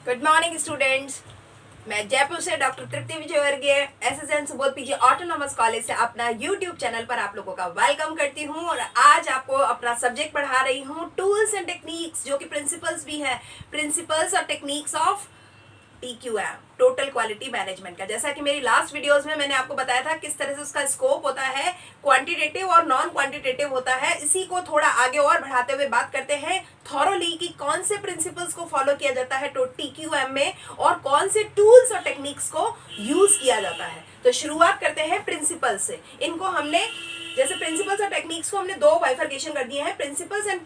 Good morning students. मैं जयपुर से doctor Tripti Vijayvargiya SSN Subodh PG autonomous college से अपना यूट्यूब चैनल पर आप लोगों का वेलकम करती हूं और आज आपको अपना सब्जेक्ट पढ़ा रही हूं टूल्स एंड टेक्निक्स, जो कि प्रिंसिपल्स भी है, प्रिंसिपल्स और techniques of TQM, total quality management का। जैसा कि मेरी लास्ट वीडियोस में मैंने आपको बताया था किस तरह से उसका स्कोप होता है, क्वांटिटेटिव और नॉन क्वांटिटेटिव होता है। इसी को थोड़ा आगे और बढ़ाते हुए बात करते हैं थॉरोली कि कौन से प्रिंसिपल्स को फॉलो किया जाता है TQM में और कौन से टूल्स और टेक्निक्स को यूज किया जाता है। तो शुरुआत करते हैं प्रिंसिपल से। इनको हमने जैसे प्रिंसिपल्स और टेक्निक्स को हमने दो बाइफरकेशन कर दिए हैं, प्रिंसिपल्स एंड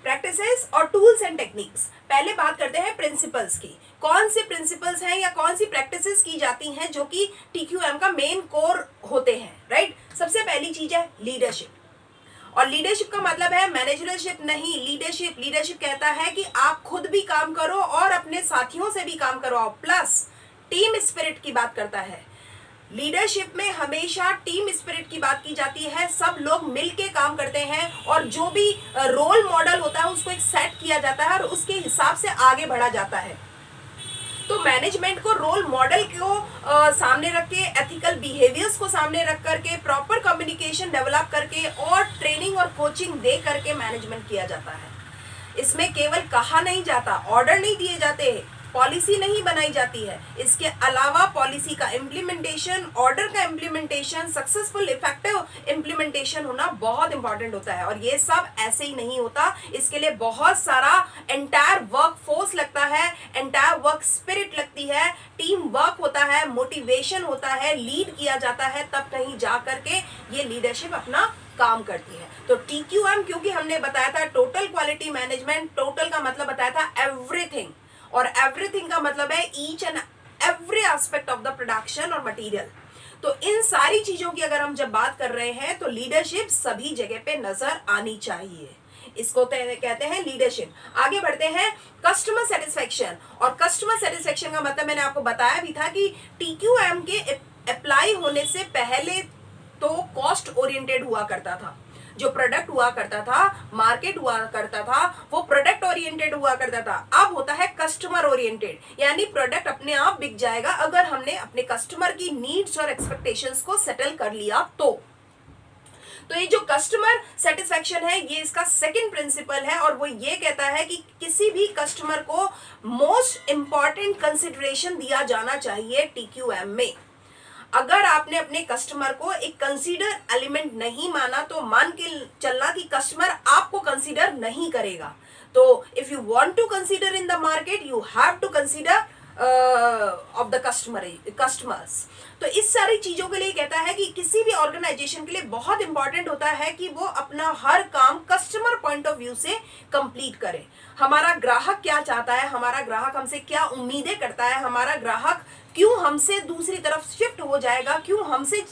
प्रैक्टिसेस और टूल्स एंड टेक्निक्स। पहले बात करते हैं प्रिंसिपल्स की। कौन से प्रिंसिपल्स हैं या कौन सी प्रैक्टिसेस की जाती हैं जो कि TQM का मेन कोर होते हैं, राइट। सबसे पहली चीज है लीडरशिप। और लीडरशिप का मतलब है मैनेजरशिप नहीं, लीडरशिप। लीडरशिप कहता है कि आप खुद भी काम करो और अपने साथियों से भी काम करवाओ, प्लस टीम स्पिरिट की बात करता है। लीडरशिप में हमेशा टीम स्पिरिट की बात की जाती है, सब लोग मिलके काम करते हैं और जो भी रोल मॉडल होता है उसको एक सेट किया जाता है और उसके हिसाब से आगे बढ़ा जाता है। तो मैनेजमेंट को रोल मॉडल को सामने रख के, एथिकल बिहेवियर्स को सामने रख करके, प्रॉपर कम्युनिकेशन डेवलप करके और ट्रेनिंग और कोचिंग दे करके मैनेजमेंट किया जाता है। इसमें केवल कहा नहीं जाता, ऑर्डर नहीं दिए जाते, पॉलिसी नहीं बनाई जाती है। इसके अलावा पॉलिसी का इम्प्लीमेंटेशन, ऑर्डर का इम्प्लीमेंटेशन, सक्सेसफुल इफेक्टिव इम्प्लीमेंटेशन होना बहुत इंपॉर्टेंट होता है। और ये सब ऐसे ही नहीं होता, इसके लिए बहुत सारा एंटायर वर्क फोर्स लगता है, एंटायर वर्क स्पिरिट लगती है, टीम वर्क होता है, मोटिवेशन होता है, लीड किया जाता है, तब कहीं जा करके ये लीडरशिप अपना काम करती है। तो TQM क्योंकि हमने बताया था टोटल क्वालिटी मैनेजमेंट, टोटल का मतलब बताया था एवरीथिंग, और एवरीथिंग का मतलब है each and every aspect of the production और मटेरियल। तो इन सारी चीजों की अगर हम जब बात कर रहे हैं तो लीडरशिप सभी जगह पे नजर आनी चाहिए, इसको कहते हैं लीडरशिप। आगे बढ़ते हैं कस्टमर सेटिस्फेक्शन। और कस्टमर सेटिस्फेक्शन का मतलब मैंने आपको बताया भी था कि TQM के अप्लाई होने से पहले तो कॉस्ट ओरिएंटेड हुआ करता था, जो प्रोडक्ट हुआ करता था, मार्केट हुआ करता था, वो प्रोडक्ट ओरिएंटेड हुआ करता था। अब होता है कस्टमर ओरिएंटेड, यानी प्रोडक्ट अपने आप बिक जाएगा अगर हमने अपने कस्टमर की नीड्स और एक्सपेक्टेशंस को सेटल कर लिया तो ये जो कस्टमर सेटिस्फेक्शन है ये इसका सेकंड प्रिंसिपल है और वो ये कहता है कि किसी भी कस्टमर को मोस्ट इंपॉर्टेंट कंसिडरेशन दिया जाना चाहिए TQM में। अगर आपने अपने कस्टमर को एक कंसीडर एलिमेंट नहीं माना तो मान के चलना कि कस्टमर आपको कंसीडर नहीं करेगा। तो if you want to consider in the market you have to consider of the customers. तो इस सारी चीजों के लिए कहता है कि किसी भी ऑर्गेनाइजेशन के लिए बहुत इंपॉर्टेंट होता है कि वो अपना हर काम कस्टमर पॉइंट ऑफ व्यू से कंप्लीट करे। हमारा ग्राहक क्या चाहता है, हमारा ग्राहक हमसे क्या उम्मीदें करता है, हमारा ग्राहक क्यों हमसे दूसरी तरफ शिफ्ट हो जाएगा, क्यों हमसे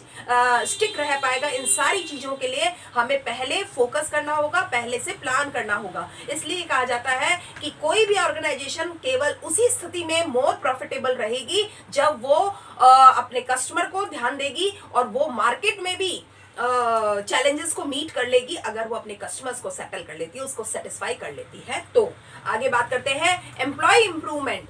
स्टिक रह पाएगा, इन सारी चीजों के लिए हमें पहले फोकस करना होगा, पहले से प्लान करना होगा। इसलिए कहा जाता है कि कोई भी ऑर्गेनाइजेशन केवल उसी स्थिति में मोर प्रॉफिटेबल रहेगी जब वो अपने कस्टमर को ध्यान देगी और वो मार्केट में भी चैलेंजेस को मीट कर लेगी अगर वो अपने कस्टमर्स को सेटल कर लेती है, उसको सेटिस्फाई कर लेती है। तो आगे बात करते हैं एम्प्लॉय इंप्रूवमेंट।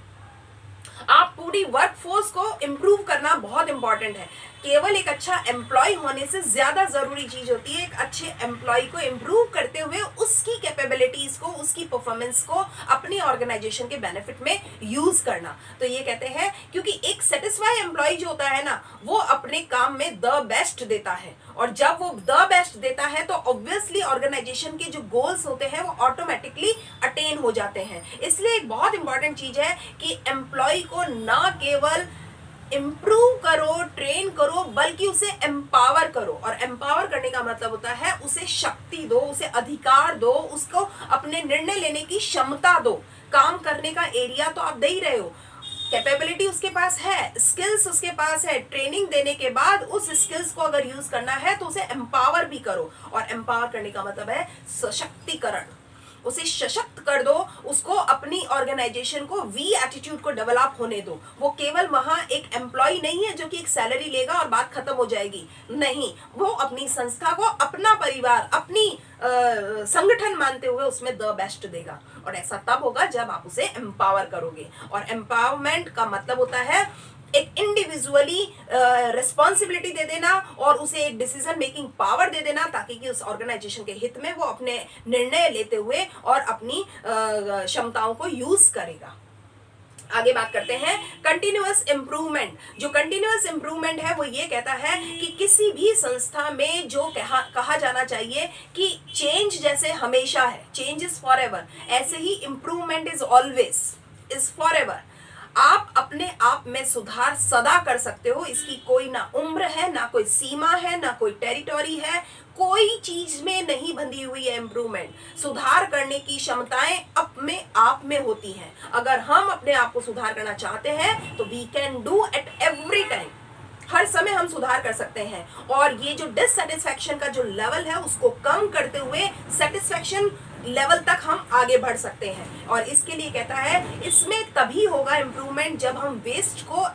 आप पूरी वर्कफोर्स को इंप्रूव करना बहुत इंपॉर्टेंट है। केवल एक अच्छा एम्प्लॉय होने से ज्यादा जरूरी चीज होती है एक अच्छे एम्प्लॉय को इंप्रूव करते हुए उसकी कैपेबिलिटीज को, उसकी परफॉर्मेंस को अपनी ऑर्गेनाइजेशन के बेनिफिट में यूज करना। तो ये कहते हैं क्योंकि एक सेटिस्फाई एम्प्लॉय जो होता है ना वो अपने काम में द बेस्ट देता है, और जब वो द बेस्ट देता है तो ऑब्वियसली ऑर्गेनाइजेशन के जो गोल्स होते हैं वो ऑटोमेटिकली अटेन हो जाते हैं। इसलिए एक बहुत इंपॉर्टेंट चीज है कि एम्प्लॉय को ना केवल इम्प्रूव करो, ट्रेन करो, बल्कि उसे एम्पावर करो। और एम्पावर करने का मतलब होता है उसे शक्ति दो, उसे अधिकार दो, उसको अपने निर्णय लेने की क्षमता दो। काम करने का एरिया तो आप दे ही रहे हो, कैपेबिलिटी उसके पास है, स्किल्स उसके पास है, ट्रेनिंग देने के बाद उस स्किल्स को अगर यूज करना है तो उसे एम्पावर भी करो। और एम्पावर करने का मतलब है सशक्तिकरण, उसे सशक्त कर दो, उसको अपनी ऑर्गेनाइजेशन को वी एटीट्यूड को डेवलप होने दो। वो केवल वहां एक एम्प्लॉय नहीं है जो कि एक सैलरी लेगा और बात खत्म हो जाएगी, नहीं, वो अपनी संस्था को, अपना परिवार, अपनी संगठन मानते हुए उसमें द बेस्ट देगा। और ऐसा तब होगा जब आप उसे एम्पावर करोगे। और एम्पावरमेंट का मतलब होता है एक इंडिविजुअली रिस्पॉन्सिबिलिटी दे देना और उसे एक डिसीजन मेकिंग पावर दे देना, ताकि कि उस ऑर्गेनाइजेशन के हित में वो अपने निर्णय लेते हुए और अपनी क्षमताओं को यूज करेगा। आगे बात करते हैं कंटिन्यूअस इंप्रूवमेंट। जो कंटिन्यूअस इंप्रूवमेंट है वो ये कहता है कि किसी भी संस्था में जो कहा जाना चाहिए कि चेंज जैसे हमेशा है, चेंज इज फॉर एवर, ऐसे ही improvement is always, is forever. आप अपने आप में सुधार सदा कर सकते हो, इसकी कोई ना उम्र है, ना कोई सीमा है, ना कोई टेरिटोरी है, कोई चीज में नहीं बंधी हुई है इंप्रूवमेंट। सुधार करने की क्षमताएं अपने आप में होती हैं। अगर हम अपने आप को सुधार करना चाहते हैं तो we can do at every time, हर समय हम सुधार कर सकते हैं। और ये जो डिससेटिस्फैक्शन का जो लेवल है उसको कम करते हुए सेटिस्फैक्शन लेवल तक हम आगे बढ़ सकते हैं। और इसके लिए कहता है इसमें तभी होगा इंप्रूवमेंट जब हम वेस्ट को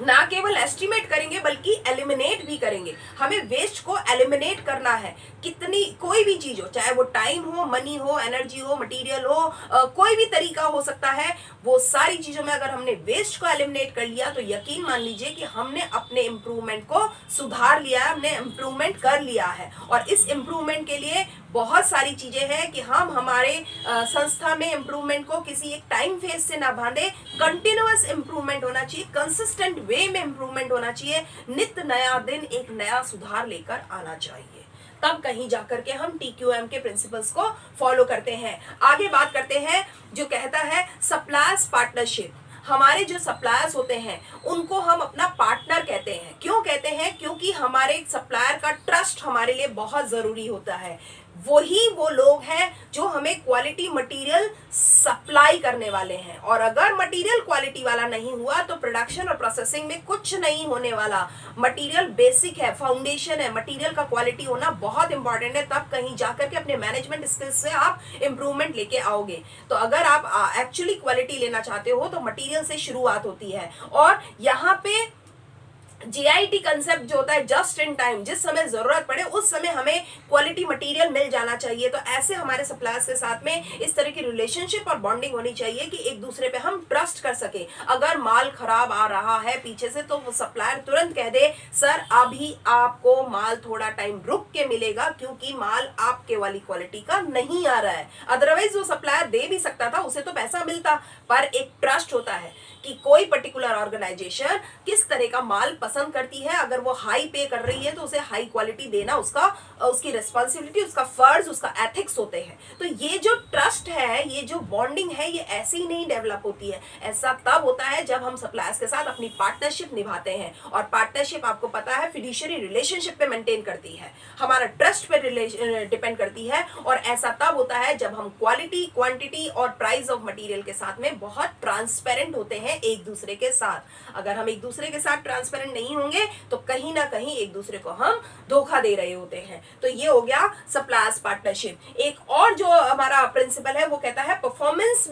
ना केवल एस्टिमेट करेंगे बल्कि एलिमिनेट भी करेंगे। हमें वेस्ट को एलिमिनेट करना है। कितनी कोई भी चीज हो, चाहे वो टाइम हो, मनी हो, एनर्जी हो, मटेरियल हो, कोई भी तरीका हो सकता है, वो सारी चीजों में अगर हमने वेस्ट को एलिमिनेट कर लिया तो यकीन मान लीजिए कि हमने अपने इम्प्रूवमेंट को सुधार लिया, हमने इम्प्रूवमेंट कर लिया है। और इस इम्प्रूवमेंट के लिए बहुत सारी चीजें हैं कि हम हमारे संस्था में इम्प्रूवमेंट को किसी एक टाइम फेज से ना बांधे, कंटिन्यूअस इम्प्रूवमेंट होना चाहिए, कंसिस्टेंट वे में इम्प्रूवमेंट होना चाहिए, नित्य नया दिन एक नया सुधार लेकर आना चाहिए। तब कहीं जाकर के हम TQM के प्रिंसिपल्स को फॉलो करते हैं। आगे बात करते हैं जो कहता है सप्लायर्स पार्टनरशिप। हमारे जो सप्लायर्स होते हैं उनको हम अपना पार्टनर कहते हैं। क्यों कहते हैं? क्योंकि हमारे सप्लायर का ट्रस्ट हमारे लिए बहुत जरूरी होता है। वही वो लोग हैं जो हमें क्वालिटी मटेरियल सप्लाई करने वाले हैं। और अगर मटेरियल क्वालिटी वाला नहीं हुआ तो प्रोडक्शन और प्रोसेसिंग में कुछ नहीं होने वाला। मटेरियल बेसिक है, फाउंडेशन है, मटेरियल का क्वालिटी होना बहुत इंपॉर्टेंट है। तब कहीं जाकर के अपने मैनेजमेंट स्किल्स से आप इंप्रूवमेंट लेके आओगे। तो अगर आप एक्चुअली क्वालिटी लेना चाहते हो तो मटेरियल से शुरुआत होती है। और यहाँ पे JIT कंसेप्ट जो होता है जस्ट इन टाइम, जिस समय जरूरत पड़े उस समय हमें क्वालिटी मटेरियल मिल जाना चाहिए। तो ऐसे हमारे सप्लायर्स के साथ में इस तरह की रिलेशनशिप और बॉन्डिंग होनी चाहिए कि एक दूसरे पे हम ट्रस्ट कर सके। अगर माल खराब आ रहा है पीछे से तो वो सप्लायर तुरंत कह दे सर अभी आपको माल थोड़ा टाइम रुक के मिलेगा क्योंकि माल आपके वाली क्वालिटी का नहीं आ रहा है। अदरवाइज वो सप्लायर दे भी सकता था, उसे तो पैसा मिलता, पर एक ट्रस्ट होता है कि कोई पर्टिकुलर ऑर्गेनाइजेशन किस तरह का माल पसंद करती है। अगर वो हाई पे कर रही है तो उसे हाई क्वालिटी देना उसकी रिस्पॉन्सिबिलिटी, उसका फर्ज, उसका एथिक्स होते हैं। तो ये जो ट्रस्ट है, ये जो बॉन्डिंग है, ये ऐसे ही नहीं डेवलप होती है। ऐसा तब होता है जब हम सप्लायर्स के साथ अपनी पार्टनरशिप निभाते हैं। और पार्टनरशिप आपको पता है फिड्यूशियरी रिलेशनशिप पे मेंटेन करती है, हमारा ट्रस्ट पे डिपेंड करती है। और ऐसा तब होता है जब हम क्वालिटी, क्वांटिटी और प्राइस ऑफ मटेरियल के साथ में बहुत ट्रांसपेरेंट होते हैं एक दूसरे के साथ। अगर हम एक दूसरे के साथ ट्रांसपेरेंट नहीं होंगे तो कहीं ना कहीं एक दूसरे को हम धोखा दे रहे होते हैं। तो ये हो गया सप्लायर्स पार्टनरशिप। एक और जो हमारा प्रिंसिपल है वो कहता है परफॉर्मेंस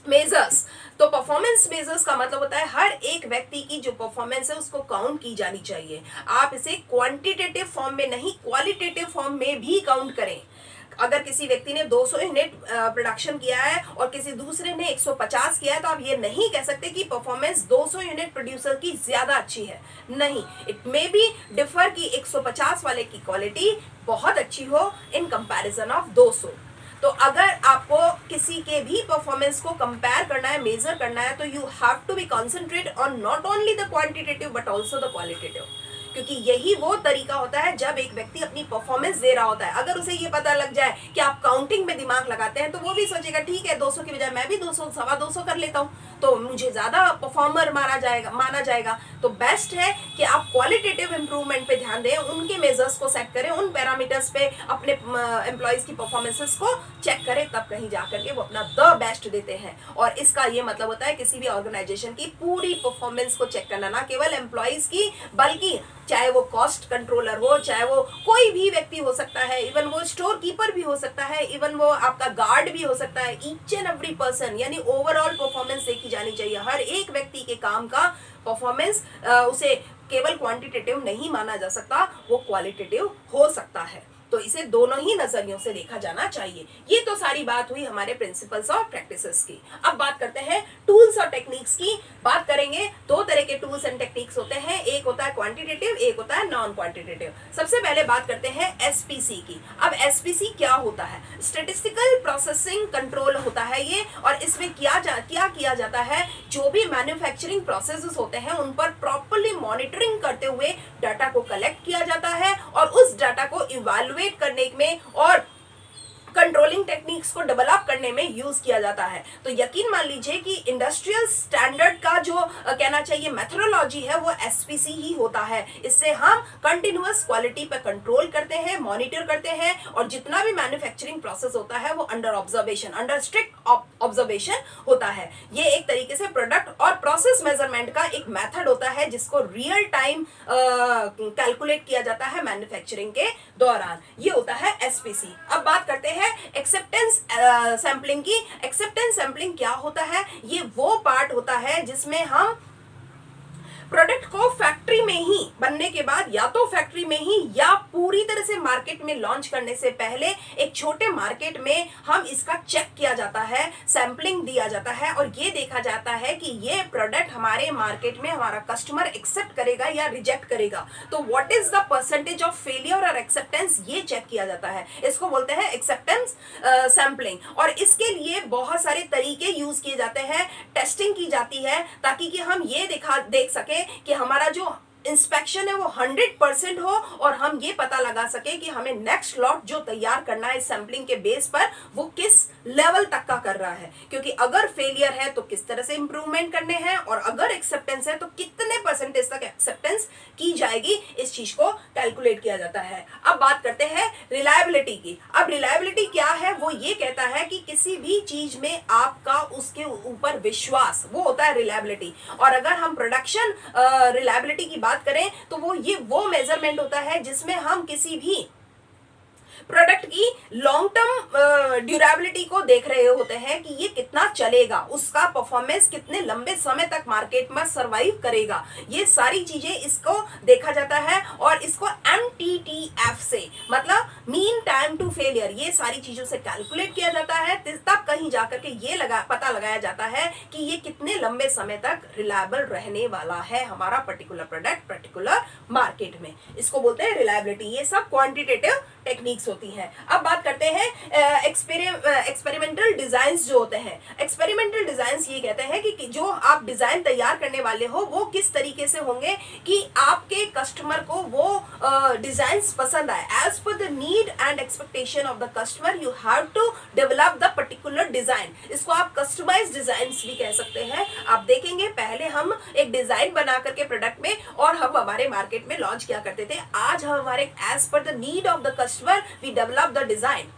मेजर्स। तो परफॉर्मेंस मेजर्स का मतलब होता है हर एक व्यक्ति की जो परफॉर्मेंस है उसको काउंट की जानी चाहिए। आप इसे क्वांटिटेटिव फॉर्म में नहीं, क्वालिटेटिव फॉर्म में भी काउंट करें। अगर किसी व्यक्ति ने 200 यूनिट प्रोडक्शन किया है और किसी दूसरे ने 150 किया है तो आप ये नहीं कह सकते कि परफॉर्मेंस 200 यूनिट प्रोड्यूसर की ज्यादा अच्छी है। नहीं, इट मे बी डिफर कि 150 वाले की क्वालिटी बहुत अच्छी हो इन कंपैरिजन ऑफ 200। तो अगर आपको किसी के भी परफॉर्मेंस को कंपेयर करना है, मेजर करना है, तो you have to be concentrate on not only the quantitative but also the qualitative. क्योंकि यही वो तरीका होता है जब एक व्यक्ति अपनी परफॉर्मेंस दे रहा होता है। अगर उसे ये पता लग जाए कि आप काउंटिंग में दिमाग लगाते हैं तो वो भी सोचेगा ठीक है 200 की बजाय मैं भी 200, 250 कर लेता हूँ तो मुझे ज्यादा परफॉर्मर माना जाएगा। तो बेस्ट है कि आप क्वालिटेटिव इंप्रूवमेंट पे ध्यान दें, उनके मेजर्स को सेट करें, उन पैरामीटर्स पे अपने एम्प्लॉयज की परफॉर्मेंसेस को चेक करें, तब कहीं जाकर के वो अपना द बेस्ट देते हैं। और इसका ये मतलब होता है किसी भी ऑर्गेनाइजेशन की पूरी परफॉर्मेंस को चेक करना, ना केवल एम्प्लॉयज की बल्कि चाहे वो कॉस्ट कंट्रोलर हो, चाहे वो कोई भी व्यक्ति हो सकता है, इवन वो स्टोर कीपर भी हो सकता है, इवन वो आपका गार्ड भी हो सकता है, ईच एंड एवरी पर्सन। यानी ओवरऑल परफॉर्मेंस देखी जानी चाहिए। हर एक व्यक्ति के काम का परफॉर्मेंस उसे केवल क्वांटिटेटिव नहीं माना जा सकता, वो क्वालिटेटिव हो सकता है। तो इसे दोनों ही नजरियों से देखा जाना चाहिए। ये तो सारी बात हुई हमारे प्रिंसिपल्स और प्रैक्टिसेस की। अब बात करते हैं टूल्स और टेक्निक्स की। बात करेंगे, दो तरह के टूल्स एंड टेक्निक्स होते हैं, एक होता है क्वांटिटेटिव, एक होता है नॉन क्वांटिटेटिव। सबसे पहले बात करते हैं एसपीसी की। अब एसपीसी क्या होता है? स्टैटिस्टिकल प्रोसेसिंग कंट्रोल होता है ये, और इसमें क्या किया जाता है, जो भी मैन्युफैक्चरिंग प्रोसेसेस होते हैं उन पर प्रॉपर्ली मॉनिटरिंग करते हुए डाटा को कलेक्ट किया जाता है और उस डाटा को इवैल्यूएट करने में और कंट्रोलिंग टेक्निक्स को डेवलप करने में यूज किया जाता है। तो यकीन मान लीजिए कि इंडस्ट्रियल स्टैंडर्ड का जो कहना चाहिए मेथोडोलॉजी है वो एसपीसी ही होता है। इससे हम कंटिन्यूअस क्वालिटी पे कंट्रोल करते हैं, मॉनिटर करते हैं, और जितना भी मैन्युफैक्चरिंग प्रोसेस होता है वो under observation, under strict observation होता है। ये एक तरीके से प्रोडक्ट और प्रोसेस मेजरमेंट का एक मेथड होता है जिसको रियल टाइम कैलकुलेट किया जाता है मैन्युफैक्चरिंग के दौरान। ये होता है एसपीसी। अब बात करते हैं एक्सेप्टेंस सैंपलिंग की। एक्सेप्टेंस सैंपलिंग क्या होता है? ये वो पार्ट होता है जिसमें हम प्रोडक्ट को फैक्ट्री में ही बनने के बाद, या तो फैक्ट्री में ही या पूरी तरह से मार्केट में लॉन्च करने से पहले एक छोटे मार्केट में हम इसका चेक किया जाता है, सैंपलिंग दिया जाता है, और ये देखा जाता है कि ये प्रोडक्ट हमारे मार्केट में हमारा कस्टमर एक्सेप्ट करेगा या रिजेक्ट करेगा। तो what is the percentage of failure और एक्सेप्टेंस, ये चेक किया जाता है। इसको बोलते हैं एक्सेप्टेंस सैंपलिंग। और इसके लिए बहुत सारे तरीके यूज किए जाते हैं, टेस्टिंग की जाती है, ताकि कि हम ये देख सके कि हमारा जो इंस्पेक्शन है वो 100% हो, और हम ये पता लगा सके कि हमें नेक्स्ट लॉट जो तैयार करना है सैंपलिंग के बेस पर वो किस लेवल तक का कर रहा है। क्योंकि अगर फेलियर है तो किस तरह से इंप्रूवमेंट करने हैं, और अगर एक्सेप्टेंस है तो कितने परसेंटेज तक एक्सेप्टेंस की जाएगी, इस चीज को कैलकुलेट किया जाता है। अब बात करते हैं रिलायबिलिटी की। अब रिलायबिलिटी क्या है? वो ये कहता है कि किसी भी चीज में आपका उसके ऊपर विश्वास, वो होता है रिलायबिलिटी। और अगर हम प्रोडक्शन रिलायबिलिटी की बात करें तो वो मेजरमेंट होता है जिसमें हम किसी भी प्रोडक्ट की लॉन्ग टर्म ड्यूरेबिलिटी को देख रहे होते हैं कि ये कितना चलेगा, उसका परफॉर्मेंस कितने लंबे समय तक मार्केट में सरवाइव करेगा। ये सारी चीजें इसको देखा जाता है, और इसको MTTF से, मतलब मीन टाइम टू फेलियर, ये सारी चीजों से कैलकुलेट किया जाता है। तब कहीं जाकर के ये पता लगाया जाता है कि ये कितने लंबे समय तक रिलायबल रहने वाला है हमारा पर्टिकुलर प्रोडक्ट पर्टिकुलर मार्केट में। इसको बोलते हैं रिलायबिलिटी। ये सब क्वांटिटेटिव टेक्निक्स होती हैं। अब बात करते हैं एक्सपेरिमेंटल डिजाइन्स जो होते हैं। एक्सपेरिमेंटल डिजाइन्स ये कहते हैं कि जो आप डिजाइन तैयार करने वाले हो वो किस तरीके से होंगे कि आपके कस्टमर को वो डिजाइन्स पसंद आए। As per the need and expectation of the customer you have to develop the particular design. इसको आप कस्टमाइज डिजाइन्स भी कह सकते हैं। आप देखेंगे पहले हम एक डिजाइन बना करके प्रोडक्ट में और हम हमारे मार्केट में लॉन्च किया करते थे। आज हम हमारे as per the need of the customer we develop the design.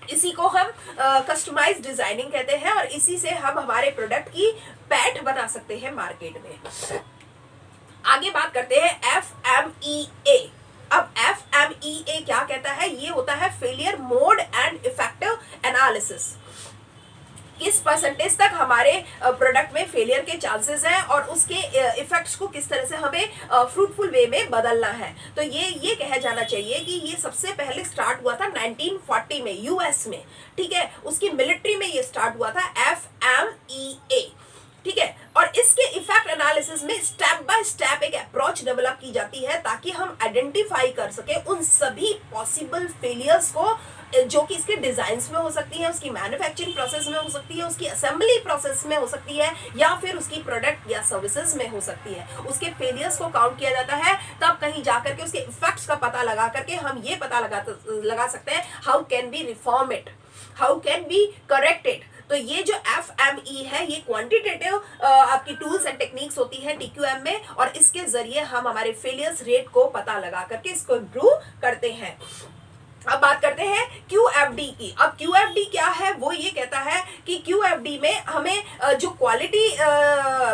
इसी को हम कस्टमाइज डिजाइनिंग कहते हैं, और इसी से हम हमारे प्रोडक्ट की पैठ बना सकते हैं मार्केट में। आगे बात करते हैं FMEA। अब FMEA क्या कहता है? ये होता है failure mode and effective analysis. किस परसेंटेज तक हमारे प्रोडक्ट में फेलियर के चांसेस हैं और उसके इफेक्ट्स को किस तरह से हमें फ्रूटफुल वे में बदलना है। तो ये कहा जाना चाहिए कि ये सबसे पहले स्टार्ट हुआ था 1940 में यूएस में, ठीक है। उसकी मिलिट्री में ये स्टार्ट हुआ था FMEA, ठीक है। और इसके इफेक्ट एनालिसिस में स्टेप बाय स्टेप एक अप्रोच डेवलप की जाती है ताकि हम आइडेंटिफाई कर सके उन सभी पॉसिबल फेलियर्स को जो कि इसके डिजाइन्स में हो सकती है, उसकी मैन्युफैक्चरिंग प्रोसेस में हो सकती है, उसकी असेंबली प्रोसेस में हो सकती है, या फिर उसकी प्रोडक्ट या सर्विसेज में हो सकती है। उसके फेलियर्स को काउंट किया जाता है, तब कहीं जाकर के उसके इफेक्ट्स का पता लगा करके हम ये पता लगा सकते हैं how can be reform it, how can be correct it. तो ये जो FME है ये क्वांटिटेटिव आपकी टूल्स एंड टेक्निक्स होती है TQM में, और इसके जरिए हम हमारे फेलियर्स रेट को पता लगा करके इसको इम्प्रूव करते हैं। अब बात करते हैं QFD की। अब QFD क्या है? वो ये कहता है कि QFD में हमें जो क्वालिटी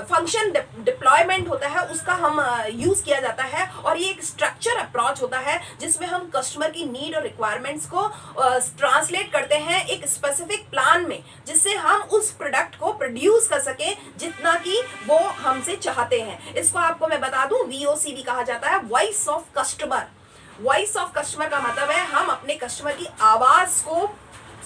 फंक्शन डिप्लॉयमेंट होता है उसका हम यूज किया जाता है, और ये एक स्ट्रक्चर अप्रोच होता है जिसमें हम कस्टमर की नीड और रिक्वायरमेंट्स को ट्रांसलेट करते हैं एक स्पेसिफिक प्लान में, जिससे हम उस प्रोडक्ट को प्रोड्यूस कर सके जितना कि वो हमसे चाहते हैं। इसको आपको मैं बता दूं VOC भी कहा जाता है, voice of customer. Voice of customer का मतलब है हम अपने कस्टमर की आवाज को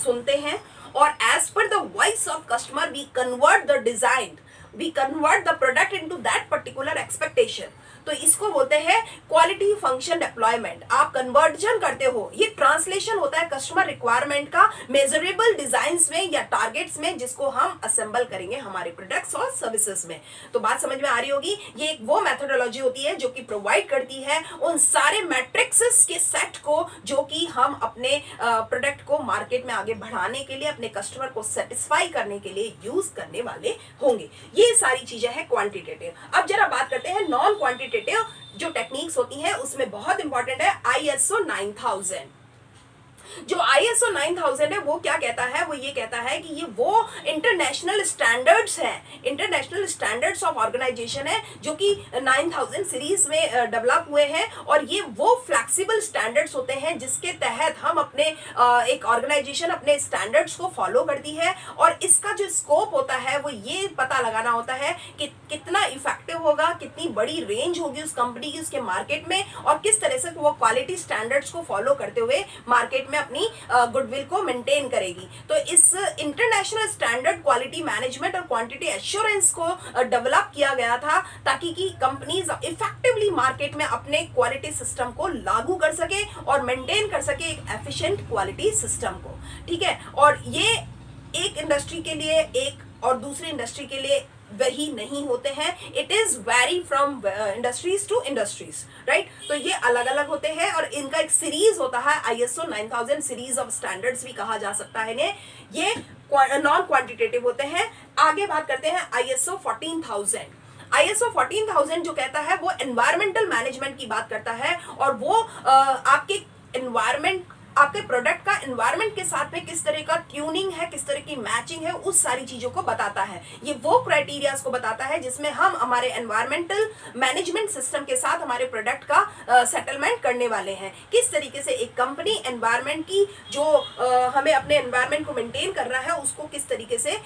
सुनते हैं और as per the voice of customer we convert the design, we convert the product into that particular expectation. तो इसको बोलते हैं क्वालिटी फंक्शन डिप्लॉयमेंट। आप कन्वर्जन करते हो, ये ट्रांसलेशन होता है कस्टमर रिक्वायरमेंट का मेजरेबल डिजाइन्स में या टारगेट्स में, जिसको हम असेंबल करेंगे हमारे प्रोडक्ट्स और सर्विसेज में। तो बात समझ में आ रही होगी, ये एक वो मेथोडोलॉजी होती है जो कि प्रोवाइड करती है उन सारे मैट्रिक्सेस के सेट को जो कि हम अपने प्रोडक्ट को मार्केट में आगे बढ़ाने के लिए, अपने कस्टमर को सेटिस्फाई करने के लिए यूज करने वाले होंगे। ये सारी चीजें हैं क्वांटिटेटिव। अब जरा बात करते हैं नॉन क्वांटिटेटिव जो टेक्निक्स होती हैं, उसमें बहुत इंपॉर्टेंट है ISO 9000। जो ISO 9000 है वो क्या कहता है, वो ये कहता है कि ये वो इंटरनेशनल स्टैंडर्ड्स हैं, इंटरनेशनल स्टैंडर्ड्स ऑफ ऑर्गेनाइजेशन है जो कि 9000 सीरीज में डेवलप हुए हैं। और ये वो फ्लेक्सिबल स्टैंडर्ड्स होते हैं जिसके तहत हम अपने एक ऑर्गेनाइजेशन अपने स्टैंडर्ड्स को फॉलो करती है। और इसका जो स्कोप होता है वो ये पता लगाना होता है कि कितना इफेक्टिव होगा, कितनी बड़ी रेंज होगी उस कंपनी की उसके मार्केट में, और किस तरह से वो क्वालिटी स्टैंडर्ड्स को फॉलो करते हुए मार्केट में अपनी गुडविल को मेंटेन करेगी। तो इस इंटरनेशनल स्टैंडर्ड क्वालिटी मैनेजमेंट और क्वांटिटी एश्योरेंस को डेवलप किया गया था ताकि कि कंपनीज इफेक्टिवली मार्केट में अपने क्वालिटी सिस्टम को लागू कर सके और मेंटेन कर सके एक एफिशिएंट क्वालिटी सिस्टम को। ठीक है, और ये एक इंडस्ट्री के लिए एक और दूसरी इंडस्ट्री के लिए वही नहीं होते हैं। It is vary from industries to industries, right. तो ये अलग अलग होते हैं और इनका एक सीरीज होता है ISO 9000 सीरीज ऑफ स्टैंडर्ड्स भी कहा जा सकता है इन्हें। ये नॉन क्वांटिटेटिव होते हैं। आगे बात करते हैं ISO 14000। ISO 14000 जो कहता है वो एनवायरमेंटल मैनेजमेंट की बात करता है और वो आपके एनवायरमेंट, आपके प्रोडक्ट का एनवायरनमेंट के साथ में किस तरह का ट्यूनिंग है, किस तरह की मैचिंग है, उस सारी चीजों को बताता है। ये वो क्राइटेरियाज को बताता है जिसमें हम हमारे एनवायरमेंटल मैनेजमेंट सिस्टम के साथ हमारे प्रोडक्ट का सेटलमेंट करने वाले हैं। किस तरीके से एक कंपनी एनवायरनमेंट की जो हमें अपने एनवायरनमेंट को मेंटेन करना है उसको किस तरीके से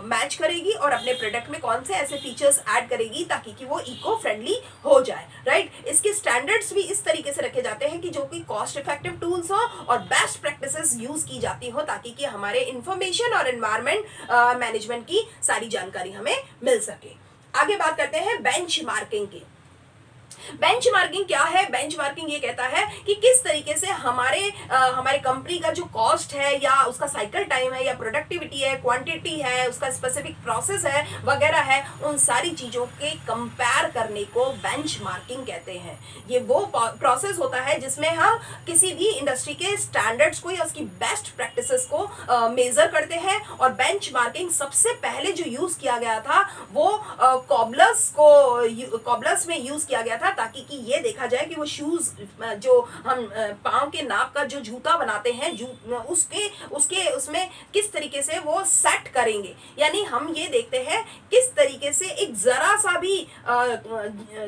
मैच करेगी और अपने प्रोडक्ट में कौन से ऐसे फीचर्स ऐड करेगी ताकि कि वो इको फ्रेंडली हो जाए, राइट। इसके स्टैंडर्ड्स भी इस तरीके से रखे जाते हैं कि जो कि कॉस्ट इफेक्टिव टूल्स हो और बेस्ट प्रैक्टिसेस यूज की जाती हो ताकि कि हमारे इंफॉर्मेशन और एनवायरनमेंट मैनेजमेंट की सारी जानकारी हमें मिल सके। आगे बात करते हैं बेंचमार्किंग की। बेंचमार्किंग क्या है? बेंचमार्किंग ये कहता है कि किस तरीके से हमारे कंपनी का जो कॉस्ट है या उसका साइकिल टाइम है या प्रोडक्टिविटी है, क्वांटिटी है, उसका स्पेसिफिक प्रोसेस है वगैरह है, उन सारी चीजों के कंपेयर करने को बेंचमार्किंग कहते हैं। ये वो प्रोसेस होता है जिसमें हम किसी भी इंडस्ट्री के स्टैंडर्ड्स को या उसकी बेस्ट प्रैक्टिसेस को मेजर करते हैं। और बेंचमार्किंग सबसे पहले जो यूज किया गया था वो कॉबलर्स में यूज किया गया था ताकि कि ये देखा जाए कि वो शूज जो हम पांव के नाप का जो जूता बनाते हैं उसमें किस तरीके से वो सेट करेंगे। यानी हम ये देखते हैं किस तरीके से एक जरा सा भी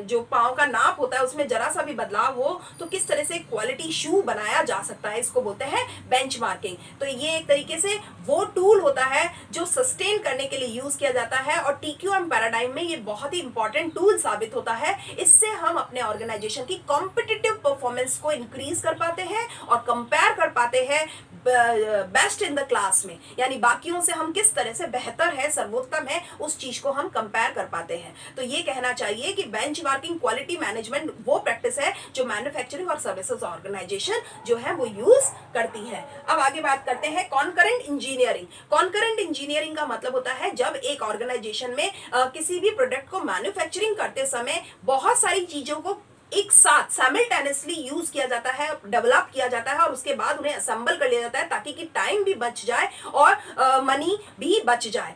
जो पांव का नाप होता है उसमें जरा सा भी बदलाव हो तो किस तरह से क्वालिटी शू बनाया जा सकता है, इसको बोलते हैं बेंचमार्किंग। तो ये एक तरीके से वो टूल होता है जो सस्टेन करने के लिए यूज किया जाता है और TQM पैराडाइम में ये बहुत ही इंपॉर्टेंट टूल साबित होता है। इससे हम अपने ऑर्गेनाइजेशन की कॉम्पिटिटिव परफॉर्मेंस को इंक्रीज कर पाते हैं और कंपेयर कर पाते हैं बेस्ट इन द क्लास में, यानी बाकियों से हम किस तरह से बेहतर है, सर्वोत्तम है, उस चीज को हम कंपेयर कर पाते हैं। तो ये कहना चाहिए कि बेंचमार्किंग क्वालिटी मैनेजमेंट वो प्रैक्टिस है जो मैन्युफैक्चरिंग और सर्विसेज ऑर्गेनाइजेशन जो है वो यूज करती है। अब आगे बात करते हैं कॉन्करेंट इंजीनियरिंग। कॉन्करेंट इंजीनियरिंग का मतलब होता है जब एक ऑर्गेनाइजेशन में किसी भी प्रोडक्ट को मैन्युफैक्चरिंग करते समय बहुत सारी चीजों को एक साथ साइमल्टेनियसली यूज किया जाता है, डेवलप किया जाता है और उसके बाद उन्हें असेंबल कर लिया जाता है ताकि कि टाइम भी बच जाए और मनी भी बच जाए।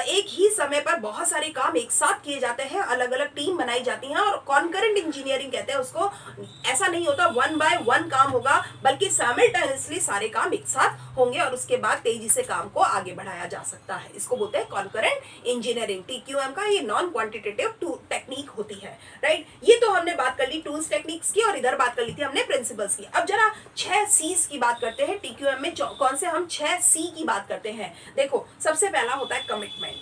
एक ही समय पर बहुत सारे काम एक साथ किए जाते हैं, अलग अलग टीम बनाई जाती हैं और कॉन्करेंट इंजीनियरिंग कहते हैं उसको। ऐसा नहीं होता 1 by 1 काम होगा बल्कि साइमल्टेनियसली सारे काम एक साथ होंगे और उसके बाद तेजी से काम को आगे बढ़ाया जा सकता है। इसको बोलते हैं कॉन्करेंट इंजीनियरिंग। TQM का ये नॉन क्वांटिटेटिव टेक्निक होती है, राइट। ये तो हमने बात कर ली टूल्स टेक्निक्स की और इधर बात कर ली थी हमने प्रिंसिपल्स की। अब जरा 6 C's की बात करते हैं। TQM में कौन से हम 6 C की बात करते हैं। देखो, सबसे पहला होता है कमिटमेंट।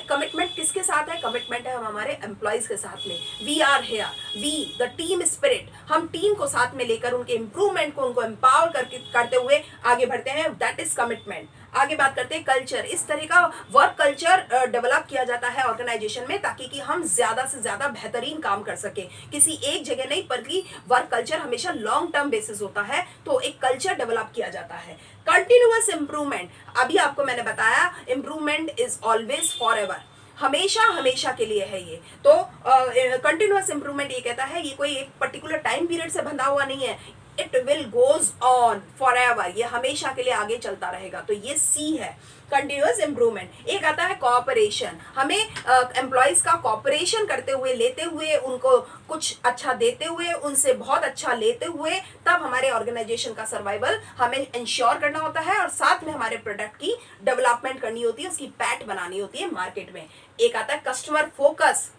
कमिटमेंट किसके साथ है? कमिटमेंट है हम हमारे एम्प्लॉयज के साथ में। We are here, we the team spirit, हम टीम को साथ में लेकर उनके इंप्रूवमेंट को, उनको एम्पावर करते हुए आगे बढ़ते हैं, दैट इज कमिटमेंट। आगे बात करते हैं कल्चर। इस तरह का वर्क कल्चर डेवलप किया जाता है ऑर्गेनाइजेशन में ताकि कि हम ज्यादा से ज्यादा बेहतरीन काम कर सके, किसी एक जगह नहीं, बल्कि वर्क कल्चर हमेशा लॉन्ग टर्म बेसिस होता है, तो एक कल्चर डेवलप किया जाता है। कंटिन्यूअस इंप्रूवमेंट, अभी आपको मैंने बताया improvement is always for ever, हमेशा हमेशा के लिए है ये। तो कंटिन्यूअस इंप्रूवमेंट ये कहता है, ये कोई एक पर्टिकुलर टाइम पीरियड से बंधा हुआ नहीं है, it will goes on for ever, ये हमेशा के लिए आगे चलता रहेगा। तो ये सी है कंटिन्यूअस इंप्रूवमेंट। एक आता है कॉपरेशन, हमें एम्प्लॉयज का कॉपरेशन करते हुए, लेते हुए, उनको कुछ अच्छा देते हुए, उनसे बहुत अच्छा लेते हुए, तब हमारे ऑर्गेनाइजेशन का सर्वाइवल हमें इंश्योर करना होता है, और साथ में हमारे प्रोडक्ट की डेवलपमेंट करनी होती है, उसकी पैठ बनानी होती है मार्केट में। एक आता है कस्टमर फोकस।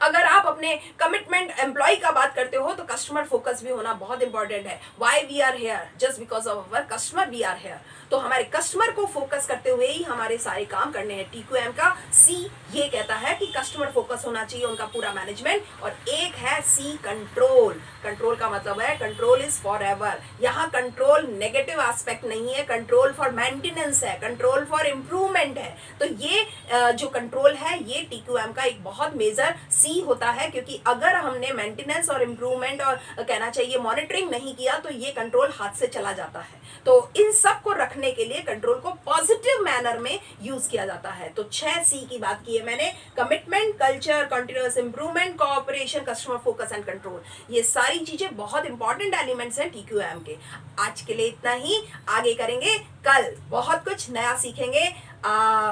अगर आप अपने कमिटमेंट एम्प्लॉय का बात करते हो तो कस्टमर फोकस भी होना बहुत इंपॉर्टेंट है। Why we are here? Just because of our customer we are here. तो हमारे कस्टमर को फोकस करते हुए ही हमारे सारे काम करने हैं। TQM का सी ये कहता है कि कस्टमर फोकस होना चाहिए उनका पूरा मैनेजमेंट। और एक है सी कंट्रोल। कंट्रोल का मतलब है कंट्रोल इज फॉर एवर। यहाँ कंट्रोल नेगेटिव एस्पेक्ट नहीं है, कंट्रोल फॉर मेंटेनेंस है, कंट्रोल फॉर इम्प्रूवमेंट है। तो ये जो कंट्रोल है ये TQM का एक बहुत मेजर सी होता है, क्योंकि अगर हमने मेंटेनेंस और इम्प्रूवमेंट और कहना चाहिए मॉनिटरिंग नहीं किया तो ये कंट्रोल हाथ से चला जाता है। तो इन सब को रखने के लिए कंट्रोल को पॉजिटिव मैनर में यूज किया जाता है। तो 6 सी की बात की है मैंने, commitment, culture, continuous improvement, cooperation, customer focus and control. ये सारी चीजें बहुत इंपॉर्टेंट एलिमेंट्स हैं TQM के। आज के लिए इतना ही, आगे करेंगे कल, बहुत कुछ नया सीखेंगे।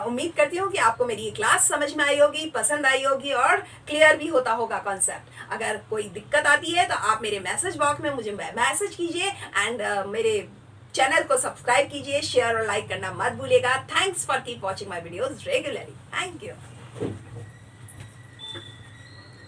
उम्मीद करती हूँ कि आपको मेरी ये क्लास समझ में आई होगी, पसंद आई होगी और क्लियर भी होता होगा कॉन्सेप्ट। अगर कोई दिक्कत आती है तो आप मेरे मैसेज बॉक्स में मुझे मैसेज कीजिए एंड मेरे चैनल को सब्सक्राइब कीजिए, शेयर और लाइक करना मत भूलिएगा। Thanks for keep watching my videos regularly. Thank you.